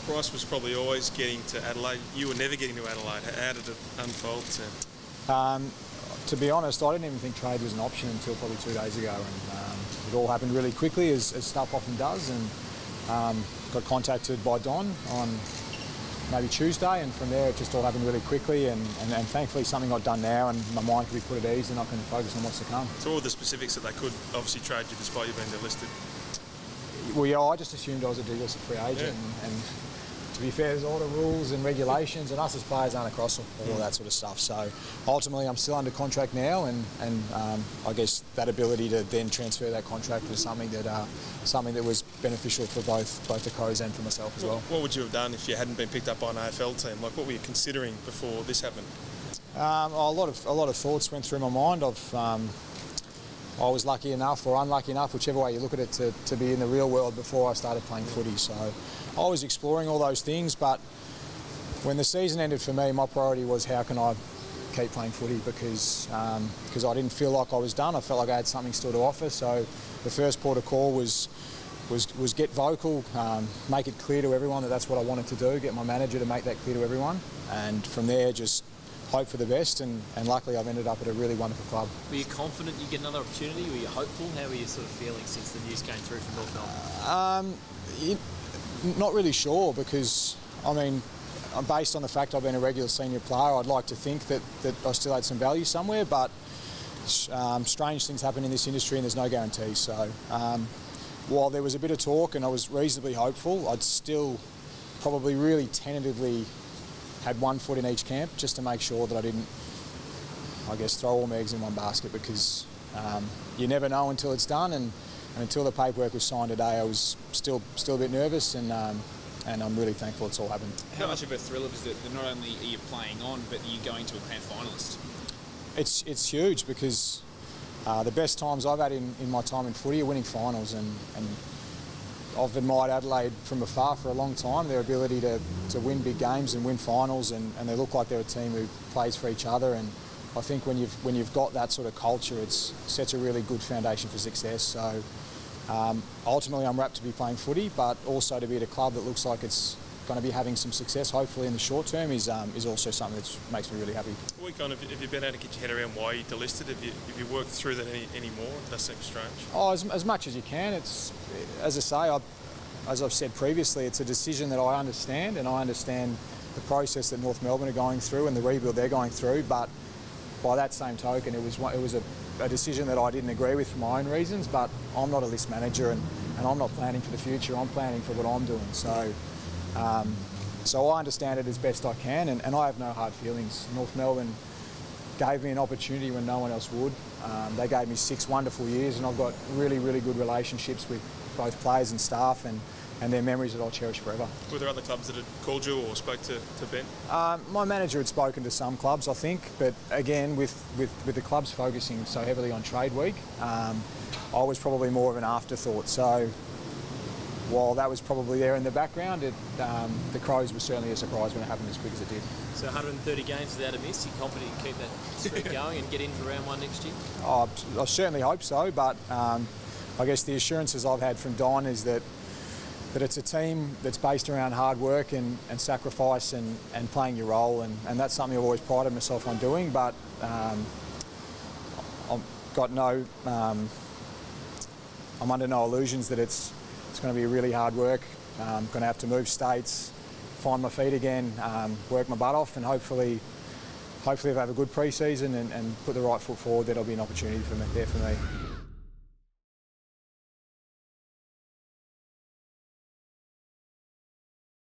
Bryce was probably always getting to Adelaide. You were never getting to Adelaide. How did it unfold, Sam? To be honest, I didn't even think trade was an option until probably 2 days ago, and it all happened really quickly, as stuff often does, and got contacted by Don on maybe Tuesday, and from there it just all happened really quickly, and thankfully something I've done now, and my mind can be put at ease, and I can focus on what's to come. So all the specifics that they could obviously trade you despite you being delisted? Well, yeah, I just assumed I was a delisted free agent, and to be fair, there's all the rules and regulations, and us as players aren't across all of that sort of stuff. So ultimately, I'm still under contract now, and I guess that ability to then transfer that contract was something that was beneficial for both the Crows and for myself as well. What would you have done if you hadn't been picked up by an AFL team? Like, what were you considering before this happened? A lot of thoughts went through my mind. I was lucky enough, or unlucky enough, whichever way you look at it, to be in the real world before I started playing footy. So I was exploring all those things, but when the season ended for me, my priority was how can I keep playing footy, because I didn't feel like I was done. I felt like I had something still to offer. So the first port of call was get vocal, make it clear to everyone that that's what I wanted to do, get my manager to make that clear to everyone, and from there just hope for the best, and luckily I've ended up at a really wonderful club. Were you confident you'd get another opportunity? Were you hopeful? How were you sort of feeling since the news came through from North Melbourne? Not really sure, because I mean, based on the fact I've been a regular senior player, I'd like to think that I still had some value somewhere, but strange things happen in this industry and there's no guarantee. So while there was a bit of talk and I was reasonably hopeful, I'd still probably really tentatively had one foot in each camp, just to make sure that I didn't, I guess, throw all my eggs in one basket, because you never know until it's done, and until the paperwork was signed today, I was still a bit nervous, and I'm really thankful it's all happened. How much of a thrill is it that not only are you playing on, but you're going to a grand finalist? It's huge, because the best times I've had in my time in footy are winning finals, and I've admired Adelaide from afar for a long time, their ability to win big games and win finals, and they look like they're a team who plays for each other, and I think when you've got that sort of culture, it sets a really good foundation for success. So ultimately I'm rapt to be playing footy, but also to be at a club that looks like it's going to be having some success, hopefully in the short term, is also something that makes me really happy. Have you been able to get your head around why you delisted? Have you worked through that anymore? It does seem strange. Oh, as much as you can. It's, as I say, as I've said previously, it's a decision that I understand, and I understand the process that North Melbourne are going through and the rebuild they're going through. But by that same token, it was a decision that I didn't agree with for my own reasons. But I'm not a list manager, and I'm not planning for the future. I'm planning for what I'm doing. So I understand it as best I can, and I have no hard feelings. North Melbourne gave me an opportunity when no one else would. They gave me 6 wonderful years, and I've got really, really good relationships with both players and staff, and they're memories that I'll cherish forever. Were there other clubs that had called you or spoke to Ben? My manager had spoken to some clubs, I think, but again, with the clubs focusing so heavily on trade week, I was probably more of an afterthought. So while that was probably there in the background, the Crows were certainly a surprise when it happened as quick as it did. So 130 games without a miss, you're confident you can keep that streak going and get in for round 1 next year? I certainly hope so, but I guess the assurances I've had from Don is that it's a team that's based around hard work and sacrifice and playing your role, and that's something I've always prided myself on doing, but I'm under no illusions that it's going to be really hard work. I'm going to have to move states, find my feet again, work my butt off, and hopefully if I have a good pre-season and put the right foot forward, there'll be an opportunity there for me.